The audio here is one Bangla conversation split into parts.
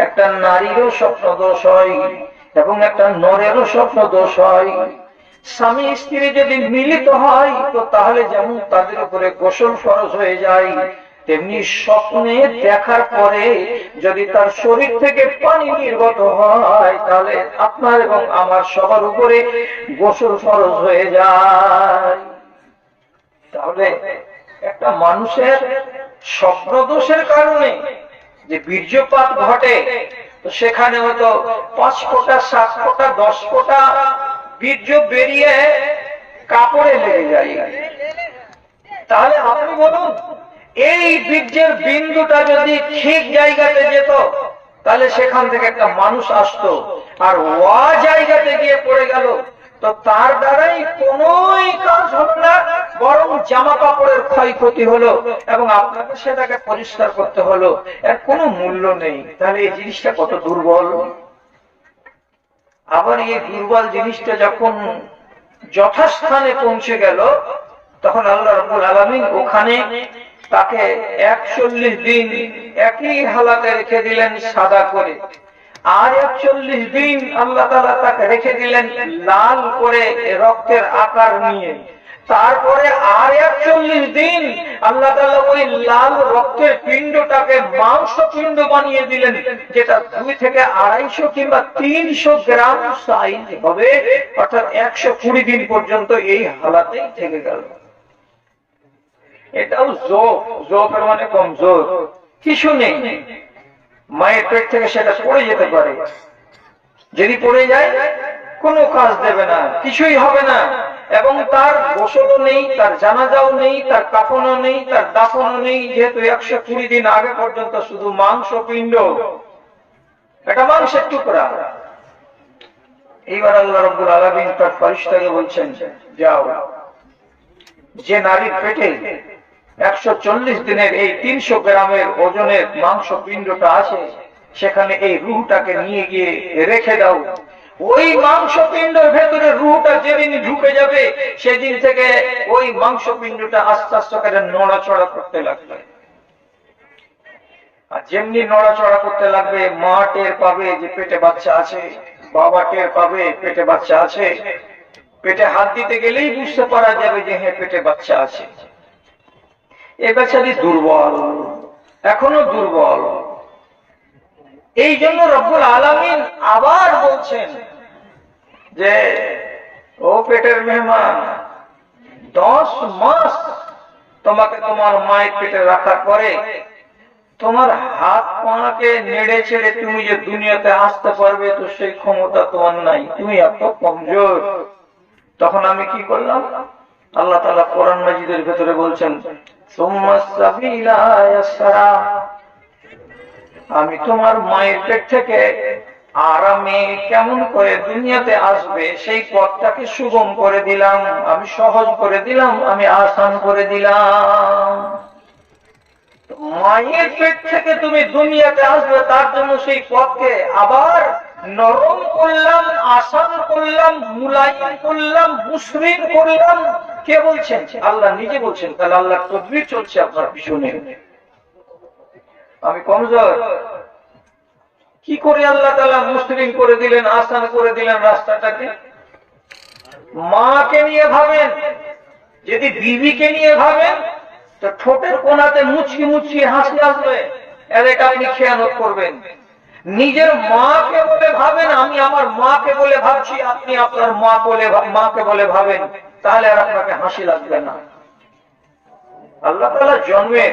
একটা নারীরও স্বপ্ন দোষ হয় এবং একটা নরেরও স্বপ্ন দোষ হয়। স্বামী স্ত্রী যদি মিলিত হয় তো তাহলে যেমন তাদের উপরে গোসল ফরজ হয়ে যায়, তেমনি স্বপ্নে দেখার পরে যদি তার শরীর থেকে পানি নির্গত হয় তাহলে আপনার এবং আমার সবার উপরে গোসল ফরজ হয়ে যায়। তাহলে একটা মানুষের স্বপ্ন দোষের কারণে যে বীর্যপাত ঘটে, তো সেখানে হয়তো 5 ফোঁটা 7 ফোঁটা 10 ফোঁটা বীর্য বেরিয়ে কাপড়ে লেগে যায়। তাহলে আপনি বলুন, এই বীর্যের বিন্দুটা যদি ঠিক জায়গাতে যেত তাহলে সেখান থেকে একটা মানুষ আসতো, আর ওয়া জায়গাতে গিয়ে পড়ে গেল তো তার দ্বারাই কোনোই কাজ হলো না, বরং জামা কাপড়ের ক্ষয়ক্ষতি হলো এবং আপনাকে সেটাকে পরিষ্কার করতে হলো, এর কোনো মূল্য নেই। তাহলে এই জিনিসটা কত দুর্বল। আবার এই দুর্বল জিনিসটা যখন যথাস্থানে পৌঁছে গেল তখন আল্লাহ রাব্বুল আলামিন ওখানে তাকে 41 দিন একই হালাতে রেখে দিলেন সাদা করে, আর 41 দিন আল্লাহ তাআলা তাকে রেখে দিলেন লাল করে রক্তের আকার নিয়ে। তারপরে আর 41 দিন আল্লাহ তাআলা ওই লাল রক্তের পিণ্ডটাকে মাংস পিণ্ড বানিয়ে দিলেন, যেটা 2 থেকে 250 কিংবা 300 গ্রাম সাইজ হবে, অর্থাৎ 120 দিন পর্যন্ত এই হালাতেই থেকে গেল। এটাও জোর মানে কমজোর, কিছু নেই, মায়ের পেট থেকে সেটা পড়ে যেতে পারে, যদি পড়ে যায় কোনো কাজ দেবে না, কিছুই হবে না, এবং তার গোসলও নেই, তার জানাজাও নেই, তার কাফনও নেই, তার দাফনও নেই, যেহেতু 120 দিন আগে পর্যন্ত শুধু মাংস পিণ্ড, এটা মাংসের টুকরা। এইবার আল্লাহ রাব্বুল আলামিন তার ফেরেশতাকে বলছেন, যাও, যে নারীর পেটে 140 দিনের এই 300 গ্রামের ওজনের মাংস পিণ্ডটা আছে সেখানে এই রূহটাকে নিয়ে গিয়ে রেখে দাও। ওই মাংস পিণ্ডের ভেতরে রূহটা যেদিন ঢুকে যাবে সেদিন থেকে ওই মাংস পিণ্ডটা আস্তে আস্তে করে নড়াচড়া করতে লাগবে, আর যেমনি নড়াচড়া করতে লাগবে মা টের পাবে যে পেটে বাচ্চা আছে, বাবা টের পাবে পেটে বাচ্চা আছে, পেটে হাত দিতে গেলেই বুঝতে পারা যাবে যে হ্যাঁ পেটে বাচ্চা আছে। এ বেচারি দুর্বল, এখনো দুর্বল। এই জন্য রব্বুল আলামিন আবার বলছেন যে ও পেটের মেহমান, 10 মাস তোমাকে তোমার মায়ের পেটে রাখার পরে তোমার হাত পাকে নেড়ে ছেড়ে তুমি যে দুনিয়াতে আসতে পারবে তো সেই ক্ষমতা তোমার নাই, তুমি এত কমজোর। তখন আমি কি করলাম? আল্লাহ তাআলা কোরআন মাজিদের ভেতরে বলছেন, আমি তোমার মায়ের পেট থেকে আরামে কেমন করে দুনিয়াতে আসবে সেই পথটাকে সুগম করে দিলাম, আমি সহজ করে দিলাম, আমি আসান করে দিলাম। মায়ের পেট থেকে তুমি দুনিয়াতে আসবে তার জন্য সেই পথকে আবার নরম করলাম, আসান করলাম, মুলায়ম করলাম, মুসলিম করলাম। কে বলছেন? আল্লাহ নিজে বলছেন। তাহলে আল্লাহর তদবির চলছে আপনার পিছনে। আমি কমজোর, কি করে আল্লাহ তাআলা মুসলিম করে দিলেন, আসান করে দিলেন রাস্তাটাকে? মাকে নিয়ে ভাবেন, যদি বিবিকে নিয়ে ভাবেন তো ঠোঁটের কোণাতে মুচকি মুচকি হাসি আসবে, এটা আপনি খেয়ানত করবেন। নিজের মাকে বলে ভাবেন, আমি আমার মাকে বলে ভাবছি, আপনি আপনার মাকে বলে ভাবেন, তাহলে আর আপনাকে হাসি লাগবে না। আল্লাহ তাআলা জন্মের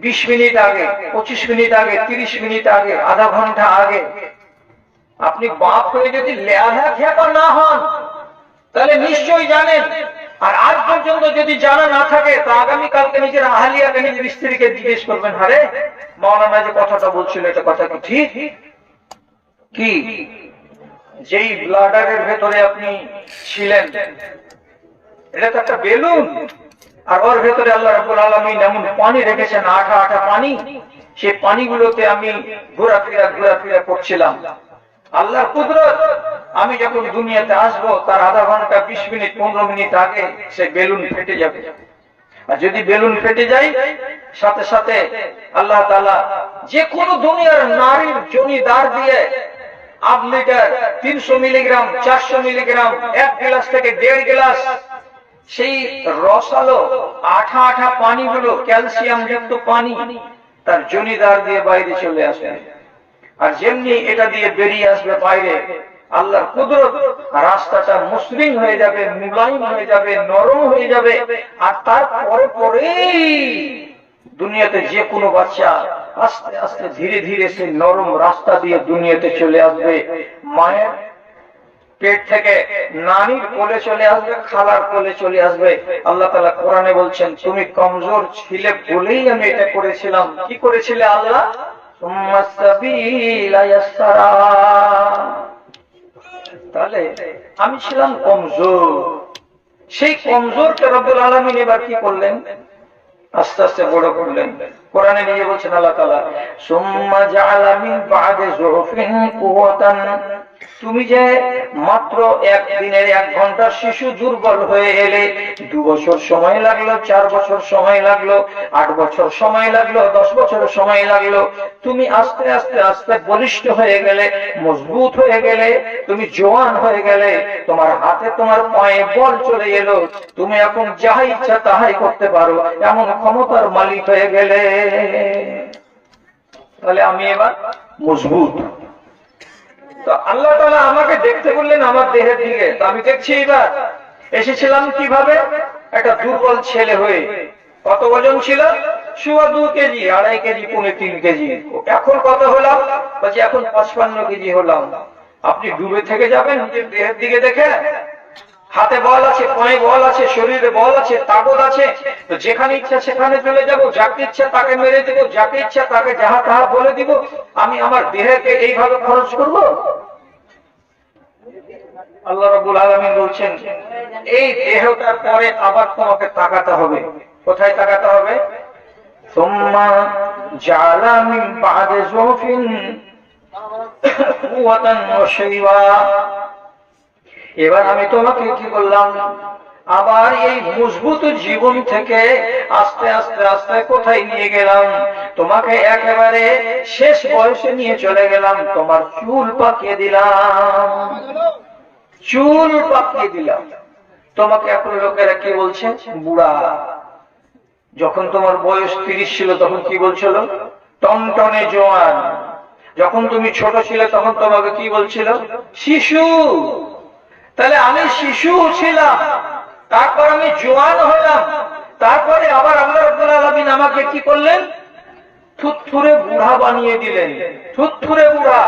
20 মিনিট আগে, 25 মিনিট আগে, 30 মিনিট আগে, আধা ঘন্টা আগে আপনি বাপ হয়ে যদি লেখা খেপা না হন তাহলে নিশ্চয়ই জানেন। আর আজ পর্যন্ত যদি জানা না থাকে তো আগামীকালকে নিজের আহলিয়াকে, নিজের স্ত্রীকে জিজ্ঞেস করবেন, আরে মাওলানা যে কথাটা বলছিল এটা কথা কি ঠিক? কি যেই ব্লাডারের ভেতরে আপনি ছিলেন এটা তো একটা বেলুন, আর ওর ভেতরে আল্লাহ রাব্বুল আলামিন এমন পানি রেখেছেন, আঠা আঠা পানি, সেই পানিগুলোতে আমি ঘোরাফেরা করছিলাম। আল্লাহর কুদরত, আমি যখন দুনিয়াতে আসবো তার আধা ঘন্টা, 20 মিনিট, 15 মিনিট আগে সে বেলুন ফেটে যাবে। আর যদি বেলুন ফেটে যায় সাথে সাথে আল্লাহ তাআলা যে কোনো দুনিয়ার নারীর জনিদার দিয়ে 8 লিটার 300 মিলিগ্রাম 400 মিলিগ্রাম 1 গ্লাস থেকে 1.5 গ্লাস সেই রসালো আঠা আঠা পানিগুলো ক্যালসিয়াম যুক্ত পানি তার জনিদার দিয়ে বাইরে চলে আসবে। আর যেমনি এটা দিয়ে বেরিয়ে আসবে বাইরে, আল্লাহর কুদরত রাস্তাটা মসৃণ হয়ে যাবে, মুলায়ম হয়ে যাবে, নরম হয়ে যাবে। আর তারপরে পরে দুনিয়াতে যে কোনো বাচ্চা আস্তে আস্তে ধীরে ধীরে সেই নরম রাস্তা দিয়ে দুনিয়াতে চলে আসবে। মায়ের পেট থেকে নানির কোলে চলে আসবে, খালার কোলে চলে আসবে। আল্লাহ তাআলা কোরআনে বলছেন, তুমি কমজোর ছিলে বলেই আমি এটা করেছিলাম। কি করেছিলে আল্লাহ? তাহলে আমি ছিলাম কমজোর, সেই কমজোরকে রব্বুল আলামিন এবার কি করলেন? আস্তে আস্তে বড় করলেন। কোরআনে নিয়ে বলছেন আল্লাহ তাআলা, সুম্মা জাআলা মিন বা'দি যুরফিন কুওয়াতান, তুমি যে মাত্র একদিনের 1 ঘন্টার শিশু দুর্বল হয়ে এলে, 2 বছর সময় লাগলো, 4 বছর সময় লাগলো, 8 বছর সময় লাগলো, 10 বছর সময় লাগলো, তুমি আস্তে আস্তে আস্তে বলিষ্ঠ হয়ে গেলে, মজবুত হয়ে গেলে, তুমি জওয়ান হয়ে গেলে, তোমার হাতে তোমার পায়ে বল চলে এলো, তুমি এখন যাহা ইচ্ছা তাহাই করতে পারো, এমন ক্ষমতার মালিক হয়ে গেলে। তাহলে আমি এবার মজবুত। তো আল্লাহ তাআলা আমাকে দেখতে বললেন আমার দেহের দিকে, তো আমি দেখছি এবার এসেছিলাম কিভাবে? একটা দুর্বল ছেলে হয়ে। কত ওজন ছিল? 2.25 কেজি, 2.5 কেজি, 3.5 কেজি। এখন কত হলাম? বলছি এখন 55 কেজি হলাম। আপনি ডুবে থেকে যাবেন নিজের দেহের দিকে দেখে? হাতে বল আছে, পায়ে বল আছে, শরীরে বল আছে, তাকত আছে, তো যেখানে ইচ্ছা সেখানে চলে যাব, যাকে ইচ্ছা তাকে মেরে দেব, যাকে ইচ্ছা তাকে যাহা তাহা বলে দিব। আমি আমার দেহকে এইভাবে খরচ করব? আল্লাহ রাব্বুল আলামিন বলছেন, এই দেহটার পরে আবার তোমাকে তাকাতে হবে। কোথায় তাকাতে হবে? সুম্মা জাআলা মিন বা'দি যুরফিন কুওয়াতান ওয়া শাইবা, এবার আমি তোমাকে কি করলাম? আবার এই মজবুত জীবন থেকে আস্তে আস্তে আস্তে কোথায় নিয়ে গেলাম? তোমাকে একেবারে শেষ বয়সে নিয়ে চলে গেলাম। তোমার চুল পাকিয়ে দিলাম, চুল পাকিয়ে দিলাম। তোমাকে এখন লোকেরা কি বলছে? বুড়া। যখন তোমার বয়স 30 ছিল তখন কি বলছিল? টনটনে জওয়ান। যখন তুমি ছোট ছিলে তখন তোমাকে কি বলছিল? শিশু। তাহলে আমি শিশু ছিলাম, তারপর আমি জওয়ান হলাম, তারপরে আবার আল্লাহ রাব্বুল আলামিন আমাকে কি করলেন? থুতথুরে বুড়া বানিয়ে দিলেন। থুতথুরে বুড়া।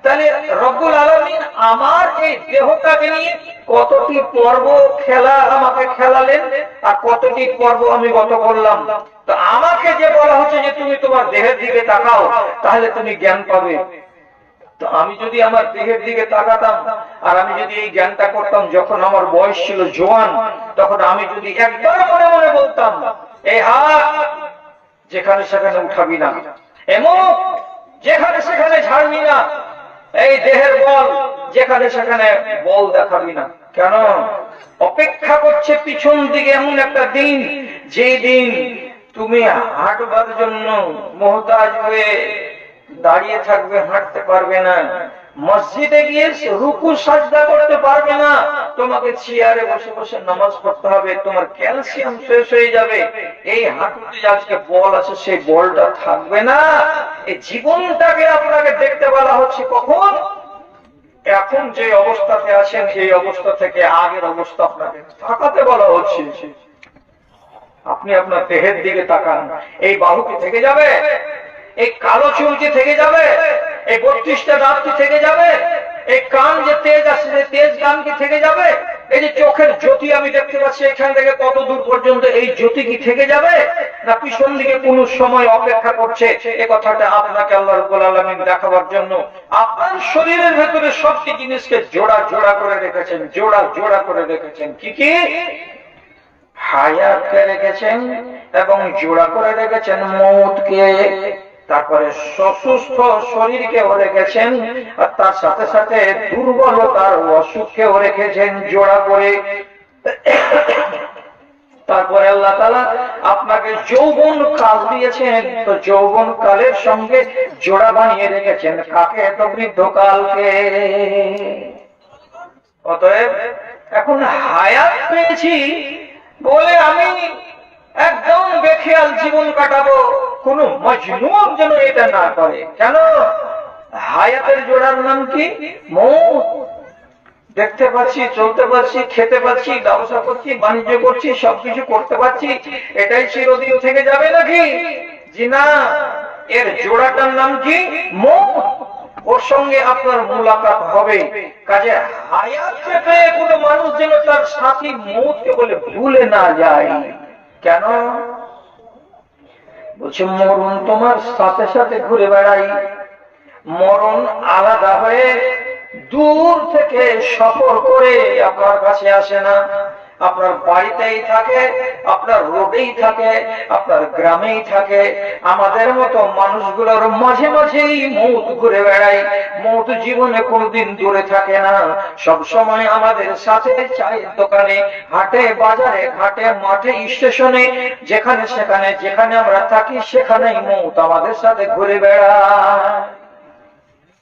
তাহলে রব্বুল আলামিন আমার এই দেহটাকে নিয়ে কতটি পর্ব খেলা আমাকে খেলালেন, আর কতটি পর্ব আমি গত করলাম। তো আমাকে যে বলা হচ্ছে যে তুমি তোমার দেহের দিকে তাকাও, তাহলে তুমি জ্ঞান পাবে। তো আমি যদি আমার দেহের দিকে তাকাতাম, আর আমি যদি এই জ্ঞানটা করতাম যখন আমার বয়স ছিল জওয়ান, তখন আমি যদি একবার মনে মনে বলতাম, এই হাত যেখানে সেখানে উঠাবি না, এমন যেখানে সেখানে ঝাড়বি না, এই দেহের বল যেখানে সেখানে বল দেখাবি না। কেন? অপেক্ষা করছে পিছন দিকে এমন একটা দিন, যে দিন তুমি হাঁটবার জন্য মুহতাজ হয়ে দাঁড়িয়ে থাকবে, হাঁটতে পারবে না। মসজিদে গিয়ে রুকু সাজদা করতে পারবে না, তোমাকে চেয়ারে বসে বসে নামাজ পড়তে হবে। তোমার ক্যালসিয়াম শেষ হয়ে যাবে। এই হাঁটুতে আজকে বল আছে, সেই বলটা থাকবে না। এই জীবনটাকে আপনাকে দেখতে বলা হচ্ছে কখন? এখন যে অবস্থাতে আছেন এই অবস্থা থেকে আগের অবস্থা আপনাকে তাকাতে বলা হচ্ছে। আপনি আপনার দেহের দিকে তাকান। এই বাহু কি থেকে যাবে? এই কালো চুল কি থেকে যাবে? এই 32টা দাঁত কি থেকে যাবে? এই কান যে তেজ আছে, তেজ কান কি থেকে যাবে? এই যে চোখের জ্যোতি আমি দেখতে পাচ্ছি এখান থেকে কত দূর পর্যন্ত, এই জ্যোতি কি থেকে যাবে? না পিছন দিকে কোন সময় অপেক্ষা করছে? এই কথাটা আপনাকে আল্লাহ রাব্বুল আলামিন দেখাবার জন্য আপনার শরীরের ভেতরে সবটি জিনিসকে জোড়া জোড়া করে রেখেছেন, জোড়া জোড়া করে রেখেছেন। কি কি? হায়াতকে রেখেছেন এবং জোড়া করে রেখেছেন মৌতকে, তারপরে সুস্থ শরীরকেও রেখেছেন, আর তার সাথে সাথে দুর্বলতার অসুখকেও রেখেছেন জোড়া করে। তারপরে আল্লাহ তাআলা আপনাকে যৌবন কাল দিয়েছেন, তো যৌবন কালের সঙ্গে জোড়া বানিয়ে রেখেছেন কাকে? তো বৃদ্ধকালকে। অতএব এখন হায়াত পেয়েছি বলে আমি একদম বেখেয়াল জীবন কাটাবো, কোন মজনুন যেন এটা না করে। কেন? হায়াতের জোড়ার নাম কি? মৌত। দেখতে পাচ্ছি, চলতে পারছি, খেতে পাচ্ছি, ব্যবসা করছি, বাণিজ্য করছি, সবকিছু করতে পারছি, এটাই চিরদিন থেকে যাবে নাকি? জি না, এর জোড়াটার নাম কি? মৌত। ওর সঙ্গে আপনার মুলাকাত হবে। কাজে হায়াত পেতে কোনো মানুষ যেন তার সাথী মৌতকে বলে ভুলে না যায়। কেন? বলছে মরণ তোমার সাথে সাথে ঘুরে বেড়াই। মরণ আলাদা হয়ে দূর থেকে সফর করে আপনার কাছে আসে না, আপনার বাড়িতেই থাকে, আপনার রোডেই থাকে, আপনার গ্রামেই থাকে। আমাদের মতো মানুষগুলোর মাঝে মাঝেই মৌত ঘুরে বেড়ায়। মৌত জীবনে কোনদিন দূরে থাকে না, সব সময় আমাদের সাথে, চায়ের দোকানে, হাটে বাজারে, ঘাটে মাঠে স্টেশনে, যেখানে সেখানে যেখানে আমরা থাকি সেখানেই মৌত আমাদের সাথে ঘুরে বেড়ায়।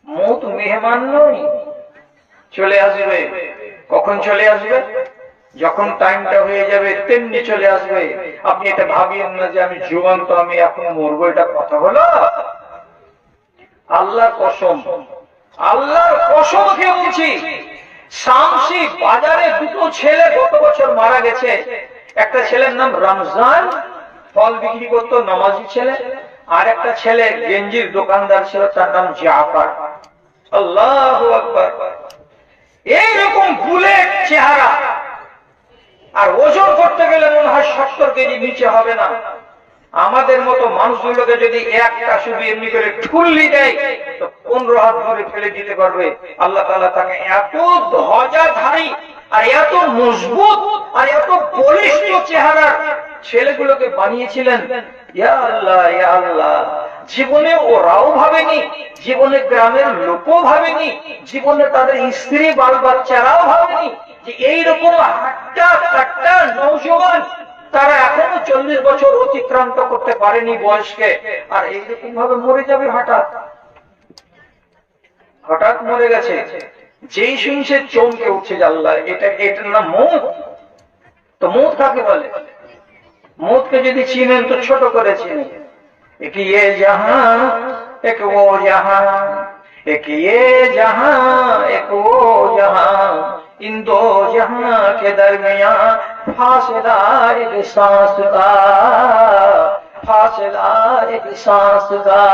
মৌত মেহমান নয়, চলে আসবে। কখন চলে আসবে? যখন টাইমটা হয়ে যাবে তেমনি চলে আসবে। আপনি এটা ভাবিয়েন না যে আমি জীবন, তো আমি এখন মরবো, এটা কথা হলো? আল্লাহর কসম, আল্লাহর কসম খেয়ে বলছি, শামসি বাজারে দুটো ছেলে গত বছর মারা গেছে। একটা ছেলের নাম রমজান, ফল বিক্রি করতো, নামাজি ছেলে। আর একটা ছেলে গেঞ্জির দোকানদার ছিল, তার নাম জাফর। আল্লাহু আকবার। এইরকম বুলেট চেহারা, আর ওজন করতে গেলে মনে হয় 70 কেজি নিচে হবে না। আমাদের মতো মানুষগুলোকে যদি একটা শুধু এমনি করে ঠুল্লি দেয় তো 15 হাত ধরে ফেলে দিতে পারবে। আল্লাহ তাআলা তাকে এত ধ্বজাধারী আর এত মজবুত আর এত বলিষ্ঠ চেহারার ছেলেগুলোকে বানিয়েছিলেন। ইয়া আল্লাহ, ইয়া আল্লাহ। জীবনে ওরাও ভাবেনি, জীবনে গ্রামের লোকও ভাবেনি, জীবনে তাদের স্ত্রী বাল বাচ্চারাও ভাবেনি যে এইরকম হাট্টা কাট্টা নওজোয়ান তারা এখনো 40 বছর অতিক্রান্ত করতে পারেনি বয়সকে, আর এইরকম ভাবে মরে যাবে হঠাৎ। হঠাৎ মরে গেছে, যেই শুনছে চমকে উঠছে যে আল্লাহ, এটার নাম মৌত। তো মৌত কাকে বলে? মৌতকে যদি চিনেন তো ছোট করে চিনেন। एक ये जहां एक वो जहां, एक ये जहां एक वो जहां, इन दो जहां के दरमियां फासला एक सांस का, फासला एक सांस का।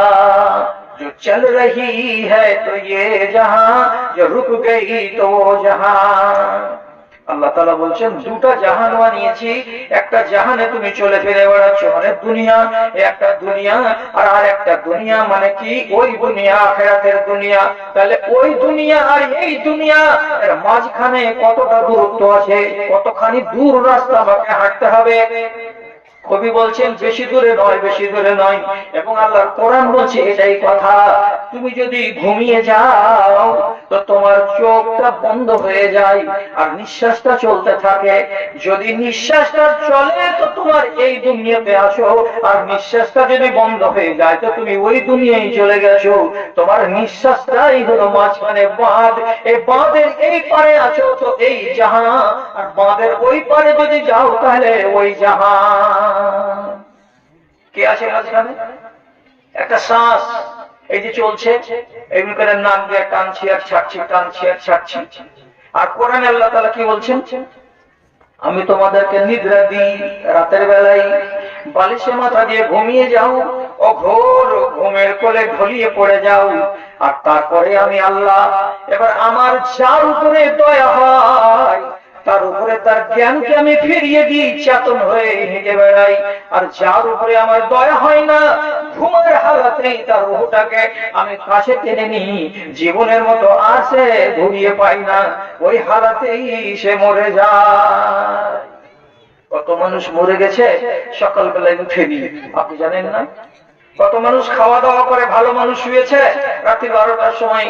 जो चल रही है तो ये जहां, जो रुक गई तो वो जहां। আল্লাহ তাআলা বলছেন দুটো জাহান বানিয়েছি, একটা জাহানে তুমি চলে ফিরে বেড়াচ্ছ মানে দুনিয়া, একটা দুনিয়া, আর আরেকটা দুনিয়া মানে কি? ওই দুনিয়া, আখিরাতের দুনিয়া। তাহলে ওই দুনিয়া আর এই দুনিয়া এর মাঝখানে কতটা দূরত্ব আছে, কতখানি দূর রাস্তা আমাকে হাঁটতে হবে। কবি বলছেন বেশি দূরে নয়, বেশি দূরে নয়। এবং আল্লাহর কোরআন বলছে এটাই কথা, তুমি যদি ঘুমিয়ে যাও তো তোমার চোখটা বন্ধ হয়ে যায় আর নিঃশ্বাসটা চলতে থাকে। যদি নিঃশ্বাসটা চলে তো তোমার এই দুনিয়াতে আসো, আর নিঃশ্বাসটা যদি বন্ধ হয়ে যায় তো তুমি ওই দুনিয়ায় চলে গেছো। তোমার নিঃশ্বাসটাই হলো মাঝখানে বাঁধ, এই বাঁধের এই পারে আছো তো এই জাহান, আর বাঁধের ওই পারে যদি যাও তাহলে ওই জাহান। কে আছে মাঝখানে? একটা শ্বাস এই যে চলছে, এগুলোকে নাক দিয়ে টানছি আর ছাড়ছি, টানছি আর ছাড়ছি। আর কোরআনে আল্লাহ তাআলা কি বলছেন? আমি তোমাদেরকে নিদ্রা দিই রাতের বেলায়, বালিশে মাথা দিয়ে ঘুমিয়ে যাও, অঘোর ঘুমের কোলে ঢলিয়ে পড়ে যাও। আর তারপরে আমি আল্লাহ এবার আমার যার উপরে দয়া হয় তার উপরে তার জ্ঞানকে আমি ফিরিয়ে দিই, চেতন হয়ে হেঁটে বেড়াই। আর যার উপরে আমার দয়া হয় না, ঘুমের হালাতেই তার রূহটাকে আমি কাছে টেনে নিই, জীবনের মতো আসে ঘুরিয়ে পাই না, ওই হালাতেই সে মরে যায়। কত মানুষ মরে গেছে সকালবেলায় উঠে দিই, আপনি জানেন না? কত মানুষ খাওয়া দাওয়া করে ভালো মানুষ শুয়েছে, রাত্রি 12টার সময়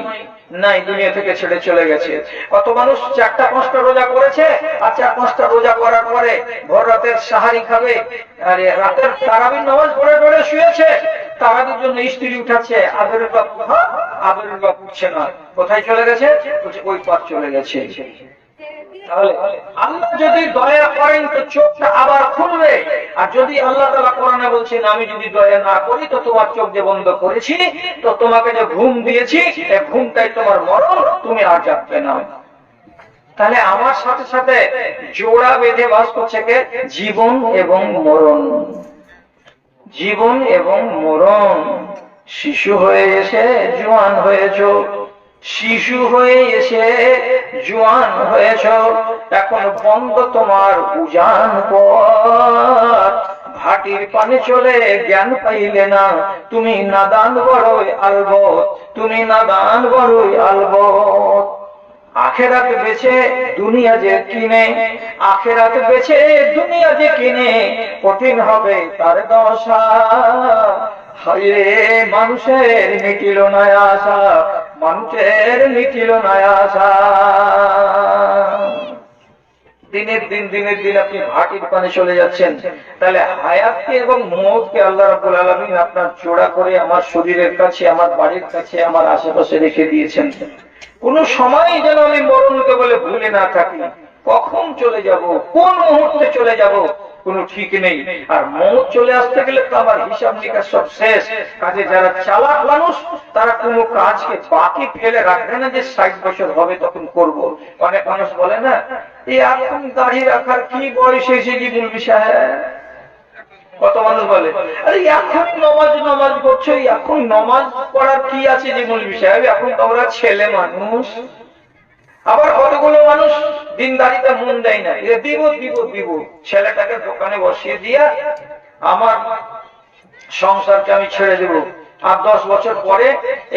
নাই দুনিয়া থেকে ছেড়ে চলে গেছে। কত মানুষ 4টা-5টা রোজা করেছে, আর 4-5টা রোজা করার পরে ভোর রাতের সাহারি খাবে, আর রাতের তারাবির নামাজ পড়ে পড়ে শুয়েছে। তারাবির জন্য স্ত্রী উঠাচ্ছে, আদরের বাপ আদরের বাপ উঠছে না, কোথায় চলে গেছে? ওই পার চলে গেছে। তাহলে আল্লাহ যদি দয়া করেন তো চোখটা আবার খুলবে, আর যদি আল্লাহ তাআলা কোরআনে বলছেন আমি যদি দয়া না করি তো তোমার চোখ যে বন্ধ করেছি, তো তোমাকে যে ঘুম দিয়েছি এই ঘুমটাই তোমার মরণ, তুমি আর জাগবে না। তাহলে আমার সাথে সাথে জোড়া বেঁধে বাস করছে কে? জীবন এবং মরণ। জীবন এবং মরণ। শিশু হয়ে এসে জোয়ান হয়েছ, শিশু হয়ে এসে জোয়ান হয়েছ, এখন বন্ধ তোমার উজান পথ। ভাটির পানে চলে জ্ঞান পাইলে না, তুমি নাদান বড়ই আলবত, তুমি নাদান বড়ই আলবত। আখেরাত বেচে দুনিয়া যে কিনে, আখেরাত বেচে দুনিয়া যে কিনে, কঠিন হবে তার দশা। হায় মানুষের মিটিল না আশা, মানুষের মিটিল না আশা। দিনের দিন আপনি ভাটির পানে চলে যাচ্ছেন। তাহলে হায়াতকে এবং মওতকে আল্লাহ রাব্বুল আলামিন আপনার জোড়া করে আমার শরীরের কাছে, আমার বাড়ির কাছে, আমার আশেপাশে রেখে দিয়েছেন। কোন সময় যেন আমি মরণকে বলে ভুলে না থাকি। কখন চলে যাব, কোন মুহূর্তে চলে যাব, কোনো ঠিক নেই। আর মওত চলে আসতে গেলে তো আমার হিসাব নিকাশ সব শেষ। কাজে যারা চালাক মানুষ তারা কোনো কাজকে বাকি ফেলে রাখবে না যে 60 বছর হবে তখন করব। অনেক মানুষ বলে না, এই এখন দাড়ি রাখার কি বয়স এসে কি বলবি সাহেব? কত মানুষ বলে, আরে এখন নমাজ করছো, এখন নমাজ পড়ার কি আছে যে বলবি সাহেব, এখন তোমরা ছেলে মানুষ। আবার কতগুলো মানুষ দিনদারিতে মন দেয় না, দিব দিব দিব, ছেলেটাকে দোকানে বসিয়ে দিয়া আমার সংসারকে আমি ছেড়ে দেব, আর 10 বছর পরে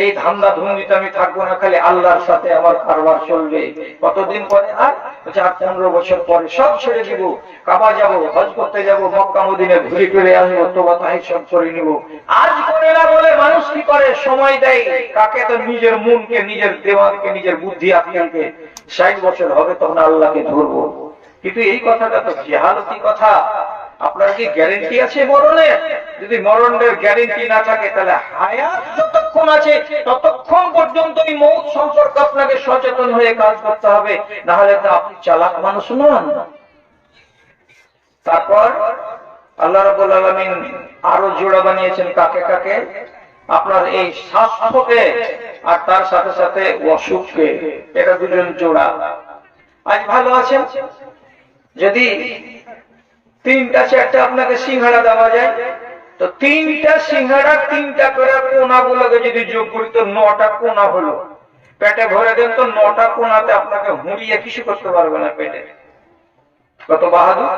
এই ধান্দা ধুন্দিতে আমি থাকবো না, খালি আল্লাহর সাথে আমার কারবার চলবে। কতদিন পরে? আর 4-15 বছর পরে সব ছেড়ে দিব, কাবা যাব, হজ করতে যাব, মক্কা মদিনা ঘুরে ফিরে আসবো, তোবা তাই সব করে নিব। আজ করে না বলে মানুষ কি করে? সময় দেয় কাকে? তো নিজের মনকে, নিজের দেমাগকে, নিজের বুদ্ধি আক্কেলকে। 60 বছর হবে তখন আল্লাহকে ধরবো। কিন্তু এই কথাটা তো জাহালতি কথা। আপনার কি গ্যারেন্টি আছে মরণের? যদি মরণের গ্যারেন্টি না থাকে তাহলে হায়াত যতক্ষণ আছে ততক্ষণ পর্যন্ত এই মওত সম্পর্কে আপনাকে সচেতন হয়ে কাজ করতে হবে, না হলে তো আপনি চালাক মানুষ নন। তারপর আল্লাহ রাব্বুল আলামিন আরো জোড়া বানিয়েছেন কাকে কাকে? আপনার এই স্বাস্থ্যকে আর তার সাথে সাথে অসুখকে, এটা দুজন জোড়া। আজ ভালো আছেন, যদি 3টা-4টা আপনাকে সিঙ্গাড়া দেওয়া যায়, তো 3টা সিঙ্গাড়া 3টা করে কোনাগুলোকে যদি যোগ করি তো 9টা কোনা হলো। পেটে ভরে দেন তো 9টা কোনাতে আপনাকে হুড়িয়ে কিছু করতে পারবে না পেটে। কত বাহাদুর!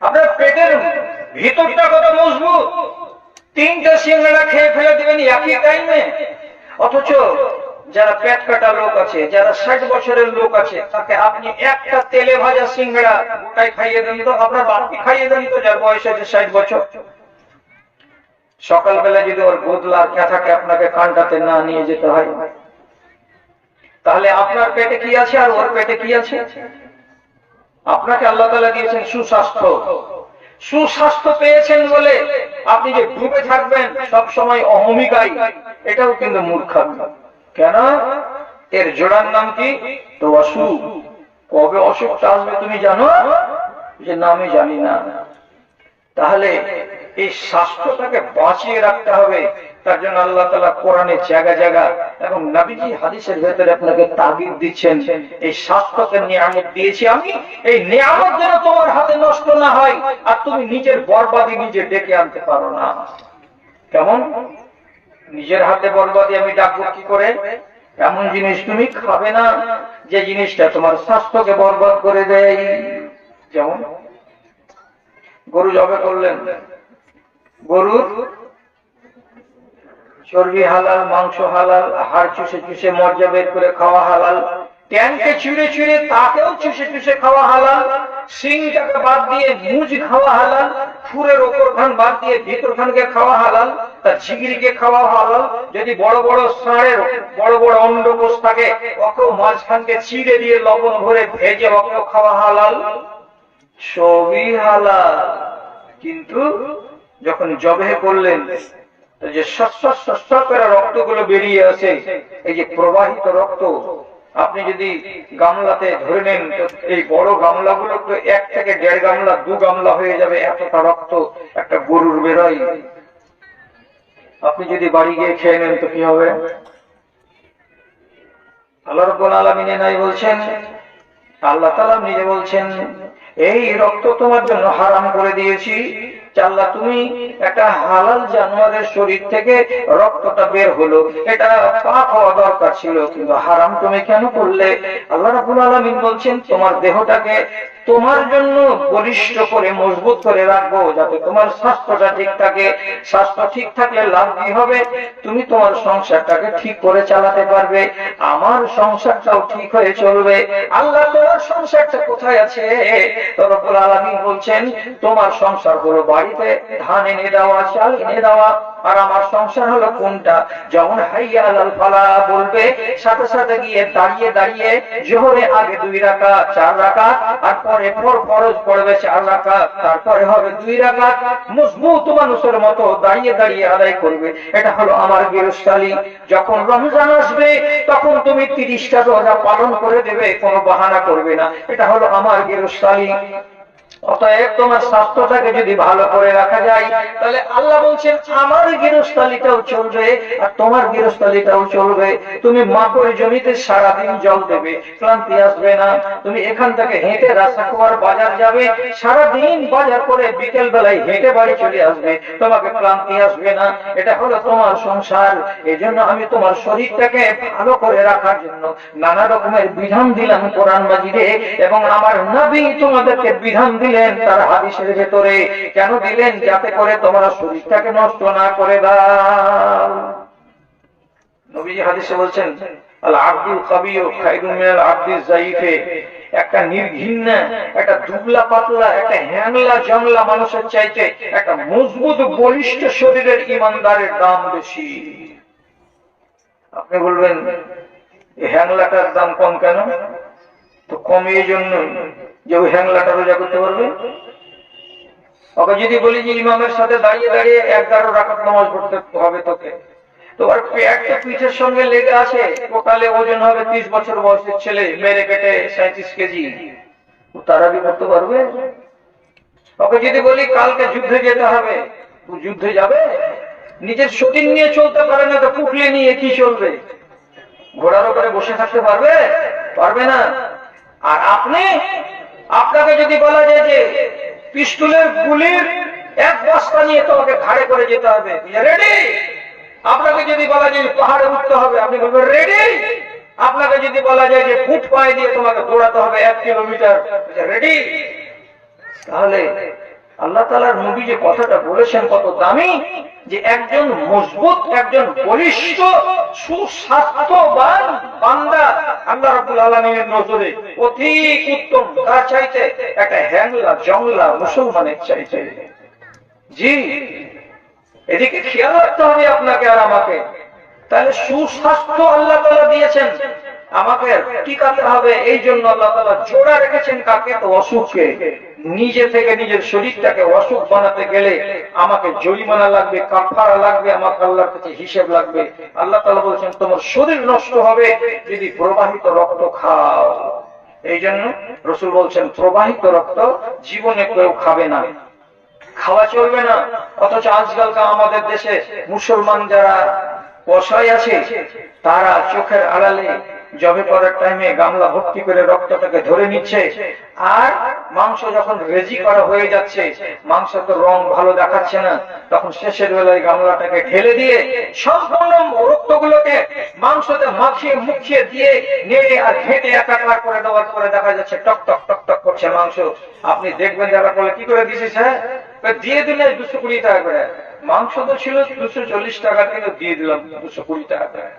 আপনার পেটের ভিতরটা কত মজবুত। 3টা সিঙ্গাড়া খেয়ে ফেলে দিবেন একই টাইমে। অথচ যারা পেট কাটা লোক আছে, যারা 60 বছরের লোক আছে, তাকে আপনি একটা তেলে ভাজা সিঙ্গাড়া গোটাই খাইয়ে দেন তো, আপনার বাপকে খাইয়ে দেন তো, যার বয়স আছে 60 বছর। সকালবেলা যদি ওর গোদলার ক্যাথাকে আপনাকে কানটাতে না নিয়ে যেতে হয়, তাহলে আপনার পেটে কি আছে আর ওর পেটে কি আছে? আপনাকে আল্লাহ তাআলা দিয়েছেন সুস্বাস্থ্য। সুস্বাস্থ্য পেয়েছেন বলে আপনি যে ডুবে থাকবেন সব সময় অহমিকায়, এটাও কিন্তু মূর্খামি। কেন? এর জোড়ার নাম কি? তো অসুখ। কবে অসুখটা আসবে তুমি জানো? যে না, আমি জানি না। তাহলে এই স্বাস্থ্যটাকে বাঁচিয়ে রাখতে হবে। তার জন্য আল্লাহ তাআলা কোরআনে জায়গা জায়গা এবং নবীজি হাদিসের ভেতরে আপনাকে তাগিদ দিচ্ছেন, এই স্বাস্থ্যকে নিয়ামত দিয়েছি আমি, এই নিয়ামত যেন তোমার হাতে নষ্ট না হয় আর তুমি নিজের বরবাদি নিজে ডেকে আনতে পারো না। কেমন? নিজের হাতে বরবাদি আমি ডাকবো কি করে? এমন জিনিস তুমি খাবে না যে জিনিসটা তোমার স্বাস্থ্যকে বরবাদ করে দেয়। যেমন গরু জবে করলেন, গরুর চর্বি হালাল, মাংস হালাল, হাড় চুষে চুষে মজ্জা বের করে খাওয়া হালাল, ট্যাংকে চিড়ে চিড়ে তাকেও চুষে চুষে খাওয়া হালাল, সিংটাকে বাদ দিয়ে মুজ খাওয়া হালাল, ফুরের ওপর খান বাদ দিয়ে ভিতর খানকে খাওয়া হালাল, তার ঝিগড়িকে খাওয়া হালাল। যদি বড় বড় ষাঁড়ের বড় বড় অন্ডকোষ থাকে ওকেও মাঝখানকে চিড়ে দিয়ে লবণ ভরে ভেজে ওকেও খাওয়া হালাল, সবই হালাল। কিন্তু যখন জবে করলেন, যে সস্তা রক্তগুলো বেরিয়ে আসে, এই যে প্রবাহিত রক্ত, আপনি যদি গামলাতে ধরে নেন, এই বড় গামলাগুলো তো 1 থেকে 1.5 গামলা 2 গামলা হয়ে যাবে, এতটা রক্ত একটা গরুর বেরোয়। আপনি যদি বাড়ি গিয়ে খেয়ে নেন তো কি হবে? আল্লাহ রাব্বুল আলামিন নাই বলছেন, আল্লাহ তাআলা নিজে বলছেন, এই রক্ত তোমার জন্য হারাম করে দিয়েছি। আল্লাহ, তুমি একটা হালাল জানোয়ারের শরীর থেকে রক্তটা বের হলো, এটা পাক হওয়া দরকার ছিল, কিন্তু হারাম তুমি কেন করলে? আল্লাহ রাব্বুল আলামিন বলছেন, তোমার দেহটাকে তোমার জন্য বলিষ্ঠ করে মজবুত করে রাখবো, যাতে তোমার স্বাস্থ্যটা ঠিক থাকে। স্বাস্থ্য ঠিক থাকলে লাভ কি হবে? তুমি তোমার সংসারটাকে ঠিক করে চালাতে পারবে, আমার সংসারটাও ঠিক হয়ে চলবে। আল্লাহ, তোমার সংসারটা কোথায় আছে? রব্বুল আলামিন বলছেন, তোমার সংসার হলো বাড়িতে ধান এনে দেওয়া, চাল এনে দেওয়া, আর আমার সংসার হলো কোনটা? যখন হাইয়া আলাল ফালাহ বলবে, সাথে সাথে গিয়ে দাঁড়িয়ে দাঁড়িয়ে জোহরে আগে 2 রাকাত 4 রাকাত, আর পরে ফরজ পড়বে 4 রাকাত, তারপরে হবে 2 রাকাত, মজবুত মানুষের মতো দাঁড়িয়ে দাঁড়িয়ে আদায় করবে। এটা হলো আমার গৃহস্থালী। যখন রমজান আসবে তখন তুমি 30টা রোজা পালন করে দেবে, কোনো বাহানা করবে না। এটা হলো আমার গৃহস্থালী। অতএব তোমার স্বাস্থ্যটাকে যদি ভালো করে রাখা যায়, তাহলে আল্লাহ বলছেন আমার গৃহস্থালীটাও চলবে আর তোমার গৃহস্থালীটাও চলবে। তুমি মাঠের জমিতে সারাদিন জল দেবে, ক্লান্তি আসবে না। তুমি এখান থেকে হেঁটে রাস্তা খোয়ার বাজার যাবে, সারাদিন বাজার করে বিকেল বেলায় হেঁটে বাড়ি চলে আসবে, তোমাকে ক্লান্তি আসবে না। এটা হলো তোমার সংসার। এই জন্য আমি তোমার শরীরটাকে ভালো করে রাখার জন্য নানা রকমের বিধান দিলাম কোরআন মাজিদে, এবং আমার নবী তোমাদেরকে বিধান দিলেন তার হাদিসের ভেতরে। কেন দিলেন? যাতে করে তোমরা শরীরটাকে নষ্ট না করে দাও। নবীজি হাদিসে বলছেন, আল আব্দুল কাবিয়্যু খায়রুম মিনাল আব্দিজ যায়িফে। একটা নির্ঘৃণ্য, একটা দুবলা পাতলা, একটা হ্যাংলা জংলা মানুষের চাইতে একটা মজবুত বলিষ্ঠ শরীরের ইমানদারের দাম বেশি। আপনি বলবেন এই হ্যাংলাটার দাম কম কেন? তো কম এই জন্য যে ওই হ্যাংলাটা রোজা করতে পারবে। ওকে যদি বলি যে ইমামের সাথে দাঁড়িয়ে দাঁড়িয়ে 11 রাকাত নামাজ পড়তে হবে তোকে, তোমার পেটটা পিঠের সঙ্গে লেগে আছে, টোটালে ওজন হবে 30 বছর বয়সের ছেলে, মেরে কেটে 37 কেজি, তারাবি করতে পারবে? ওকে যদি বলি কালকে যুদ্ধে যেতে হবে, তুই যুদ্ধে যাবে? নিজের শরীর নিয়ে চলতে পারে না তো পুটলি নিয়ে কি চলবে? ঘোড়ার উপরে বসে থাকতে পারবে? পারবে না। আর আপনাকে যদি বলা যায় যে পিস্তুলের গুলির 1 বস্তা নিয়ে তোমাকে ঘাড়ে করে যেতে হবে, রেডি? আপনাকে যদি বলা যায় পাহাড়ে উঠতে হবে, আপনি বলবেন রেডি? আপনাকে যদি বলা যায় যে ফুট পায়ে দিয়ে তোমাকে দৌড়াতে হবে 1 কিলোমিটার, রেডি? তাহলে আল্লাহ তাআলার নবী যে কথাটা বলেছেন কত দামি, যে একজন মজবুত, একজন বলিষ্ঠ সুস্বাস্থ্যবান বান্দা আল্লাহ রাব্বুল আলামিনের নজরে অধিক উত্তম, তার চাইতে একটা হ্যাংলা জংলা মুসলমানের চাইতে। জি, এদিকে খেয়াল রাখতে হবে আপনাকে আর আমাকে। তাহলে সুস্বাস্থ্য আল্লাহ তাআলা দিয়েছেন, আমাকে টিকাতে হবে। এই জন্য আল্লাহ তাআলা জোড়া রেখেছেন কাকে? তো অসুখকে। নিজে থেকে নিজের শরীরটাকে অসুখ বানাতে গেলে আমাকে জরিমানা লাগবে, কাফারা লাগবে, আমাকে আল্লাহর কাছে হিসেব লাগবে। আল্লাহ তাআলা বলেছেন তোমার শরীর নষ্ট হবে যদি প্রবাহিত রক্ত খাও। এই জন্য রাসূল বলছেন প্রবাহিত রক্ত জীবনে কেউ খাবে না, খাওয়া চলবে না। অথচ আজকালকার আমাদের দেশে মুসলমান যারা কসাই আছে, তারা চোখের আড়ালে জবে করার টাইমে গামলা ভর্তি করে রক্তটাকে ধরে নিচ্ছে, আর মাংস যখন রেজি করা হয়ে যাচ্ছে, মাংস তো রং ভালো দেখাচ্ছে না, তখন শেষের বেলায় গামলাটাকে ঢেলে দিয়ে সম্পূর্ণ রক্তগুলোকে মাংসতে মাখিয়ে মুখিয়ে দিয়ে নেড়ে আর ঘেটে একাকার করে দেওয়ার পরে দেখা যাচ্ছে টক টক টক টক করছে মাংস। আপনি দেখবেন যারা বলে কি করে দিছিস, হ্যাঁ দিয়ে দিলে 220 টাকা করে। মাংস তো ছিল 240 টাকা, কিন্তু দিয়ে দিলাম 220 টাকা করে।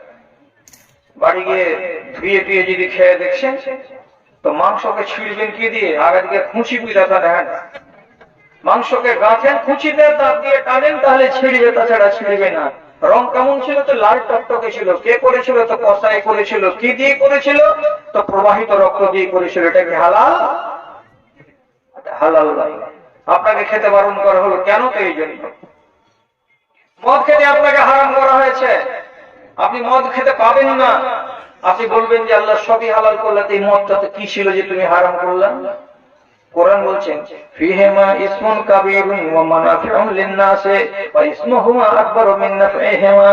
বাড়ি গিয়ে ধুয়ে যদি খেয়ে দেখছেন তো মাংসকে ছিঁড়বেন কি দিয়ে? আগে দিকে খুঁচি বুঝাতে নেন, মাংসকে গাঁথেন খুঁচিতে, দাঁত দিয়ে টানেন, তাহলে ছিঁড়বে, তাছাড়া ছিঁড়বে না। রং কেমন ছিল? তো লাল টকটকে ছিল। কে করেছিল? তো কসাই করেছিল। কি দিয়ে করেছিল? তো প্রবাহিত রক্ত দিয়ে করেছিল। এটা কি হালাল? হালাল নয়। আপনাকে খেতে বারণ করা হলো কেন? তো এই জন্য মদ খেতে আপনাকে হারাম করা হয়েছে। আপনি মদ খেতে পাবেন না। আপনি বলবেন যে আল্লাহ সবই হালাল করলেন, এই মদটা তো কি ছিল যে তুমি হারাম করলেন? কোরআন বলছেন ফিহিমা ইসমুন কাবীরুন ওয়া মানাফিউন লিন-নাসি ওয়া ইসমুহুমা আকবারু মিন নাফইহিমা।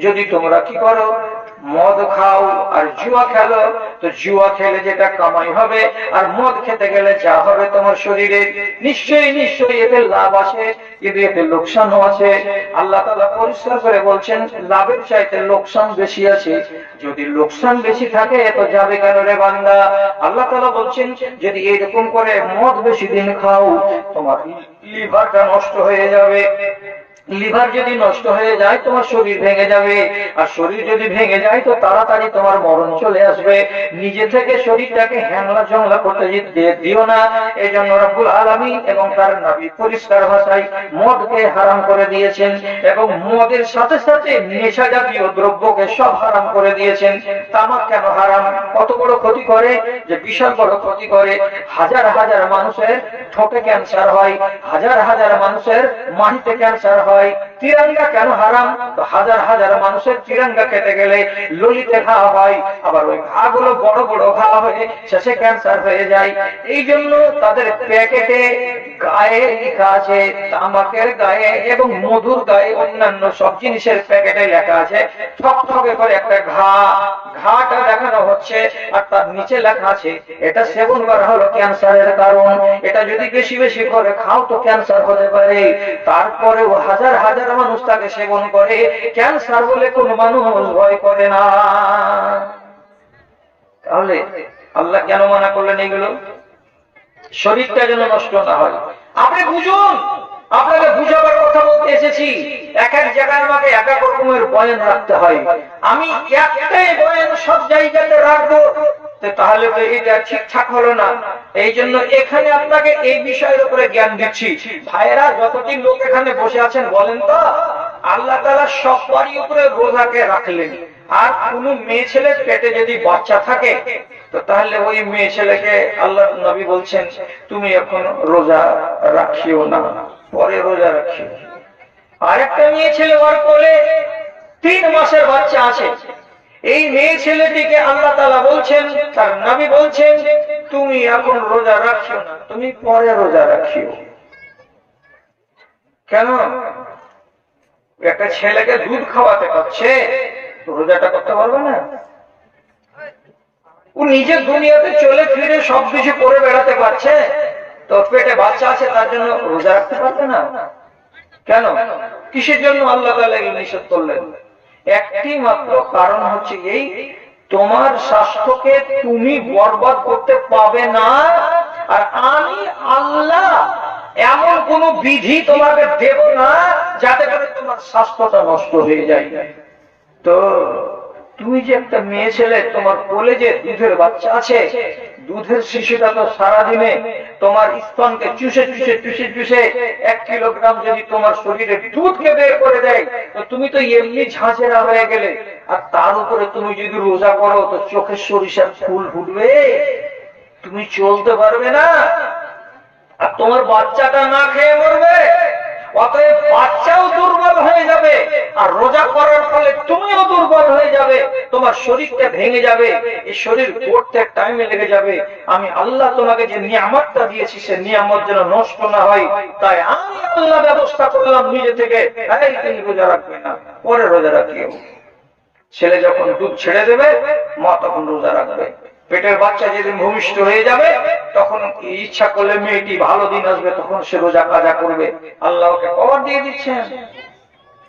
যদি তোমরা কি করো, মদ খাও আর জুয়া খেলো, তো জুয়া খেলে যেটা কামাই হবে আর মদ খেতে গেলে যা হবে তোমার শরীরে, নিশ্চয়ই এতে লাভ আছে, কিন্তু এতে লোকসানও আছে। আল্লাহ তাআলা পরিষ্কার করে বলছেন লাভের চাইতে লোকসান বেশি আছে। যদি লোকসান বেশি থাকে তো যাবে কেন রে বান্দা? আল্লাহ তাআলা বলছেন যদি এরকম করে মদ বেশি দিন খাও, তোমার লিভারটা নষ্ট হয়ে যাবে। লিভার যদি নষ্ট হয়ে যায় তোমার শরীর ভেঙে যাবে, আর শরীর যদি ভেঙে যায় তো তাড়াতাড়ি তোমার মরণ চলে আসবে। নিজে থেকে শরীরটাকে হ্যাংলা জংলা করতে দিও না। এই জন্য রব্বুল আলামিন এবং তার নবী পরিষ্কার ভাষায় মদকে হারাম করে দিয়েছেন, এবং মদের সাথে সাথে নেশা জাতীয় দ্রব্যকে সব হারাম করে দিয়েছেন। তামাক কেন হারাম? কত বড় ক্ষতি করে, যে বিশাল বড় ক্ষতি করে। হাজার হাজার মানুষের ঠোঁটে ক্যান্সার হয়, হাজার হাজার মানুষের মাটিতে ক্যান্সার হয়। তিরঙ্গা কেন হারাম? তো হাজার হাজার মানুষের তিরঙ্গা খেতে গেলে ললিতে ঘা হয়, আবার ওই ঘা গুলো বড় বড় ঘা হয়ে শেষে ক্যান্সার হয়ে যায়। এই জন্য তাদের প্যাকেটে গায়ে লেখা আছে, তামাকের গায়ে এবং মধুর গায়ে অন্যান্য সব জিনিসের প্যাকেটে লেখা আছে ঠকঠকে করে একটা ঘাটা দেখানো হচ্ছে, আর তার নিচে লেখা আছে এটা সেবন করা হলো ক্যান্সারের কারণ। এটা যদি বেশি বেশি করে খাও তো ক্যান্সার হতে পারে। তারপরেও হাজার হাজার মানুষ তাকে সেবন করে, ক্যান্সার বলে কোন মানুষ ভয় করে না। তাহলে আল্লাহ কেন মানা করলেন এগুলো? শরীরটা যেন নষ্ট না হয়। আপনি বুঝুন, আপনাকে বুঝাবার কথা বলতে এসেছি। এক এক জায়গায় আমাকে এক এক রকমের বয়ান রাখতে হয়। আমি একটাই বয়ান সব জায়গাতে রাখবো, তাহলে তো এটা ঠিকঠাক হলো না। এই জন্য এখানে আপনাকে এই বিষয়ের উপরে জ্ঞান দিচ্ছি। ভাইয়েরা, যতদিন লোক এখানে বসে আছেন বলেন তো, আল্লাহ তাআলা সবারই উপরে রোজাকে রাখলেন, আর কোন মেয়ে ছেলের পেটে যদি বাচ্চা থাকে তো তাহলে ওই মেয়ে ছেলেকে আল্লাহর নবী বলছেন তুমি এখন রোজা রাখিও না, পরে রোজা রাখিও। আর একটা মেয়ে ছেলে ওর কোলে 3 মাসের বাচ্চা আছে, এই মেয়ে ছেলেটিকে আল্লাহ তাআলা বলছেন, তার নবী বলছেন তুমি এখন রোজা রাখিও না, তুমি পরে রোজা রাখিও। কেন? একটা ছেলেকে দুধ খাওয়াতে পারছে, রোজাটা করতে পারবে না? ও নিজের দুনিয়াতে চলে ফিরে সবকিছু করে বেড়াতে পারছে, তো পেটে বাচ্চা আছে তার জন্য রোজা রাখতে পারবে না? কেন? কিসের জন্য আল্লাহ তাআলা এগুলো নিষেধ করলেন? একটি মাত্র কারণ হচ্ছে এই, তোমার স্বাস্থ্যকে তুমি বরবাদ করতে পাবে না, আর আমি আল্লাহ এমন কোন বিধি তোমাকে দেব না যাতে করে তোমার স্বাস্থ্যটা নষ্ট হয়ে যায়। তো তুমি যে একটা মেয়ে ছেলে, তোমার কোলে যে দুধের বাচ্চা আছে, দুধের শিশুটা তো সারাদিনে তোমার স্তনকে চুষে চুষে চুষে চুষে 1 কিলোগ্রাম যদি তোমার শরীরে দুধকে বের করে দেয়, তো তুমি তো এমনি ঝাঁঝেরা হয়ে গেলে। আর তার উপরে তুমি যদি রোজা করো তো চোখের সরিষার ফুল ফুটবে, তুমি চলতে পারবে না, আর তোমার বাচ্চাটা না খেয়ে মরবে। অতএব বাচ্চাও দুর্বল হয়ে যাবে, আর রোজা করার ফলে তুমিও দুর্বল হয়ে যাবে, তোমার শরীরটা ভেঙে যাবে, এই শরীর গড়তে টাইমে লেগে যাবে। আমি আল্লাহ তোমাকে যে নিয়ামতটা দিয়েছি সে নিয়ামত যেন নষ্ট না হয়, তাই আমি আল্লাহ ব্যবস্থা করলাম নিজে থেকে, তুমি রোজা রাখবে না, পরে রোজা রাখিও। ছেলে যখন দুধ ছেড়ে দেবে মা তখন রোজা রাখবে। পেটের বাচ্চা যেদিন ভূমিষ্ঠ হয়ে যাবে তখন ইচ্ছা করলে মেয়েটি ভালো দিন আসবে, তখন সে রোজা কাজা করবে। আল্লাহকে কবর দিয়ে দিচ্ছেন।